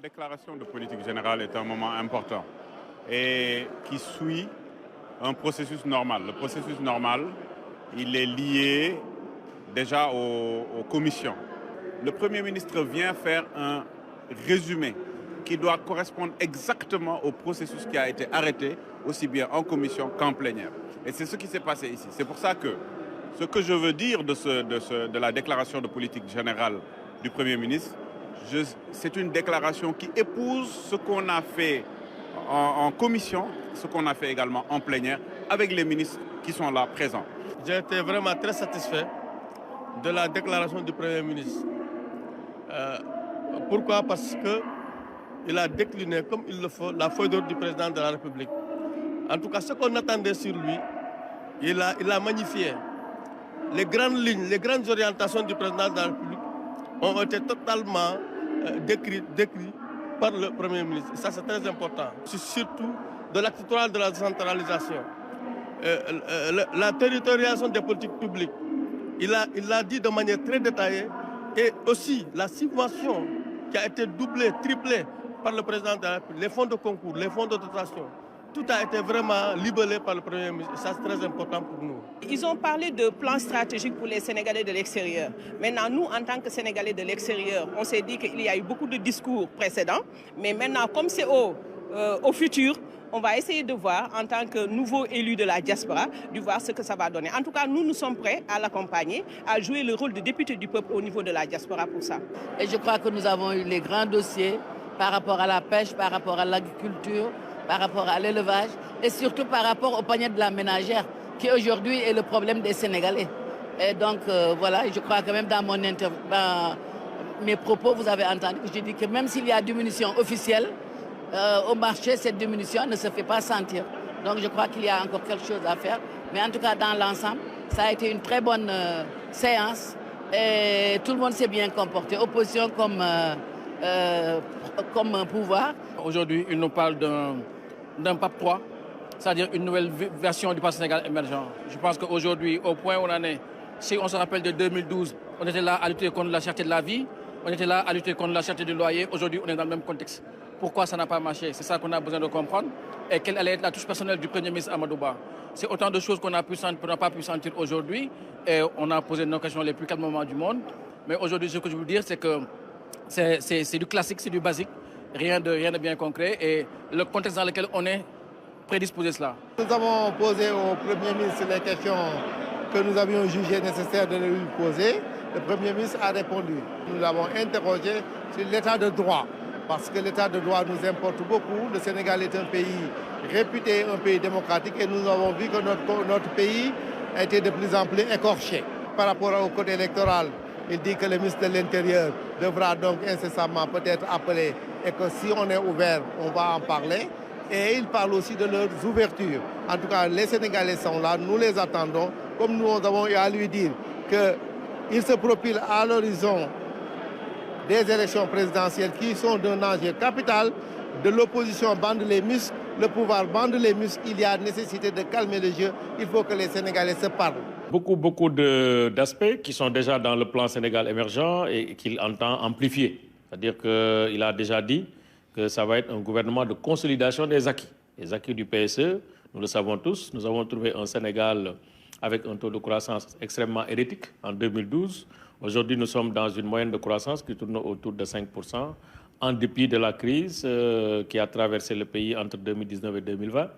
déclaration de politique générale est un moment important et qui suit un processus normal. Le processus normal, il est lié déjà aux commissions. Le Premier ministre vient faire un résumé qui doit correspondre exactement au processus qui a été arrêté, aussi bien en commission qu'en plénière. Et c'est ce qui s'est passé ici. C'est pour ça que ce que je veux dire de la déclaration de politique générale du Premier ministre, c'est une déclaration qui épouse ce qu'on a fait en commission, ce qu'on a fait également en plénière, avec les ministres qui sont là présents. J'ai été vraiment très satisfait de la déclaration du Premier ministre. Pourquoi? Parce qu'il a décliné comme il le faut la feuille d'ordre du président de la République. En tout cas, ce qu'on attendait sur lui, il a magnifié. Les grandes lignes, les grandes orientations du président de la République ont été totalement décrites par le Premier ministre. Et ça, c'est très important. C'est surtout de l'acte 3 de la décentralisation. La territorialisation des politiques publiques, il l'a dit de manière très détaillée. Et aussi la subvention qui a été doublée, triplée par le président de la République, les fonds de concours, les fonds de dotation. Tout a été vraiment libellé par le Premier ministre. Ça, c'est très important pour nous. Ils ont parlé de plan stratégique pour les Sénégalais de l'extérieur. Maintenant, nous, en tant que Sénégalais de l'extérieur, on s'est dit qu'il y a eu beaucoup de discours précédents. Mais maintenant, comme c'est au futur, on va essayer de voir, en tant que nouveau élu de la diaspora, de voir ce que ça va donner. En tout cas, nous sommes prêts à l'accompagner, à jouer le rôle de député du peuple au niveau de la diaspora pour ça. Et je crois que nous avons eu les grands dossiers par rapport à la pêche, par rapport à l'agriculture, par rapport à l'élevage et surtout par rapport au panier de la ménagère qui aujourd'hui est le problème des Sénégalais. Et donc voilà, je crois que même dans mes propos, vous avez entendu que je dis que même s'il y a diminution officielle, au marché, cette diminution ne se fait pas sentir. Donc je crois qu'il y a encore quelque chose à faire. Mais en tout cas, dans l'ensemble, ça a été une très bonne séance et tout le monde s'est bien comporté, opposition comme pouvoir. Aujourd'hui, il nous parle d'un PAP 3, c'est-à-dire une nouvelle version du plan Sénégal émergent. Je pense qu'aujourd'hui, au point où on en est, si on se rappelle de 2012, on était là à lutter contre la cherté de la vie, on était là à lutter contre la cherté du loyer. Aujourd'hui, on est dans le même contexte. Pourquoi ça n'a pas marché? C'est ça qu'on a besoin de comprendre. Et quelle allait être la touche personnelle du Premier ministre Amadou Ba? C'est autant de choses qu'on n'a pas pu sentir aujourd'hui. Et on a posé nos questions les plus calmement du monde. Mais aujourd'hui, ce que je veux dire, c'est que c'est du classique, c'est du basique. Rien de bien concret. Et le contexte dans lequel on est prédisposé cela. Nous avons posé au Premier ministre les questions que nous avions jugé nécessaire de lui poser. Le Premier ministre a répondu. Nous l'avons interrogé sur l'état de droit. Parce que l'état de droit nous importe beaucoup. Le Sénégal est un pays réputé, un pays démocratique. Et nous avons vu que notre pays a été de plus en plus écorché. Par rapport au code électoral, il dit que le ministre de l'Intérieur devra donc incessamment peut-être appeler et que si on est ouvert, on va en parler. Et il parle aussi de leurs ouvertures. En tout cas, les Sénégalais sont là, nous les attendons. Comme nous avons eu à lui dire qu'il se profile à l'horizon des élections présidentielles qui sont d'un enjeu capital, de l'opposition bande les muscles, le pouvoir bande les muscles, il y a nécessité de calmer le jeu, il faut que les Sénégalais se parlent. Beaucoup d'aspects qui sont déjà dans le plan Sénégal émergent et qu'il entend amplifier. C'est-à-dire qu'il a déjà dit que ça va être un gouvernement de consolidation des acquis. Les acquis du PSE, nous le savons tous, nous avons trouvé un Sénégal avec un taux de croissance extrêmement hérétique en 2012. Aujourd'hui, nous sommes dans une moyenne de croissance qui tourne autour de 5%, en dépit de la crise qui a traversé le pays entre 2019 et 2020,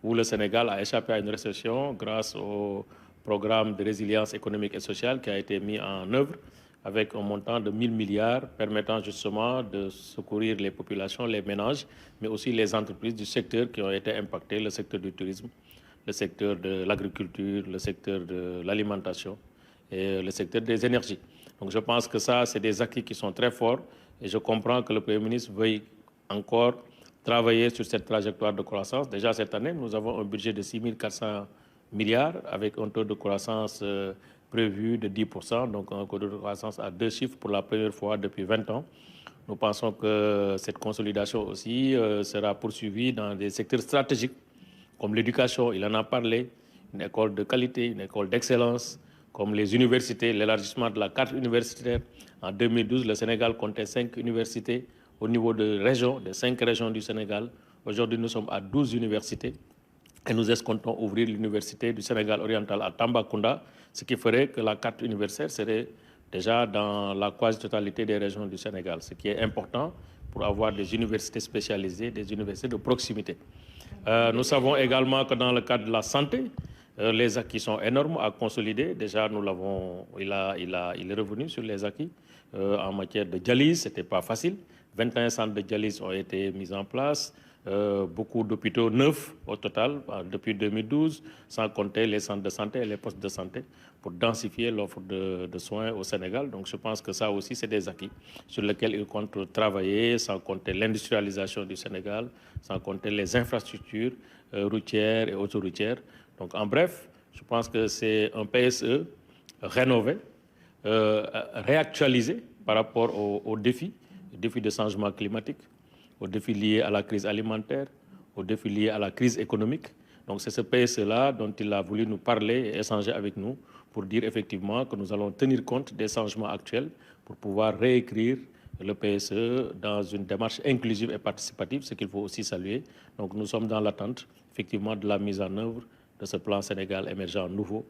où le Sénégal a échappé à une récession grâce au programme de résilience économique et sociale qui a été mis en œuvre avec un montant de 1 000 milliards permettant justement de secourir les populations, les ménages, mais aussi les entreprises du secteur qui ont été impactées, le secteur du tourisme, le secteur de l'agriculture, le secteur de l'alimentation et le secteur des énergies. Donc je pense que ça, c'est des acquis qui sont très forts et je comprends que le Premier ministre veuille encore travailler sur cette trajectoire de croissance. Déjà cette année, nous avons un budget de 6 400 milliards avec un taux de croissance prévu de 10%, donc un taux de croissance à 2 chiffres pour la première fois depuis 20 ans. Nous pensons que cette consolidation aussi sera poursuivie dans des secteurs stratégiques comme l'éducation, il en a parlé, une école de qualité, une école d'excellence, comme les universités, l'élargissement de la carte universitaire. En 2012, le Sénégal comptait 5 universités. au niveau de régions, des 5 régions du Sénégal. Aujourd'hui, nous sommes à 12 universités et nous escomptons ouvrir l'université du Sénégal oriental à Tambacounda, ce qui ferait que la carte universitaire serait déjà dans la quasi-totalité des régions du Sénégal, ce qui est important pour avoir des universités spécialisées, des universités de proximité. Nous savons également que dans le cadre de la santé, les acquis sont énormes à consolider. Déjà, nous l'avons, il est revenu sur les acquis. En matière de dialyse, ce n'était pas facile. 21 centres de dialyse ont été mis en place. Beaucoup d'hôpitaux neufs au total depuis 2012, sans compter les centres de santé et les postes de santé pour densifier l'offre de soins au Sénégal. Donc je pense que ça aussi, c'est des acquis sur lesquels il compte travailler, sans compter l'industrialisation du Sénégal, sans compter les infrastructures routières et autoroutières. Donc en bref, je pense que c'est un PSE rénové, réactualisé par rapport aux défis de changement climatique, aux défis liés à la crise alimentaire, aux défis liés à la crise économique. Donc c'est ce PSE-là dont il a voulu nous parler et échanger avec nous pour dire effectivement que nous allons tenir compte des changements actuels pour pouvoir réécrire le PSE dans une démarche inclusive et participative, ce qu'il faut aussi saluer. Donc nous sommes dans l'attente effectivement de la mise en œuvre de ce plan Sénégal émergent nouveau.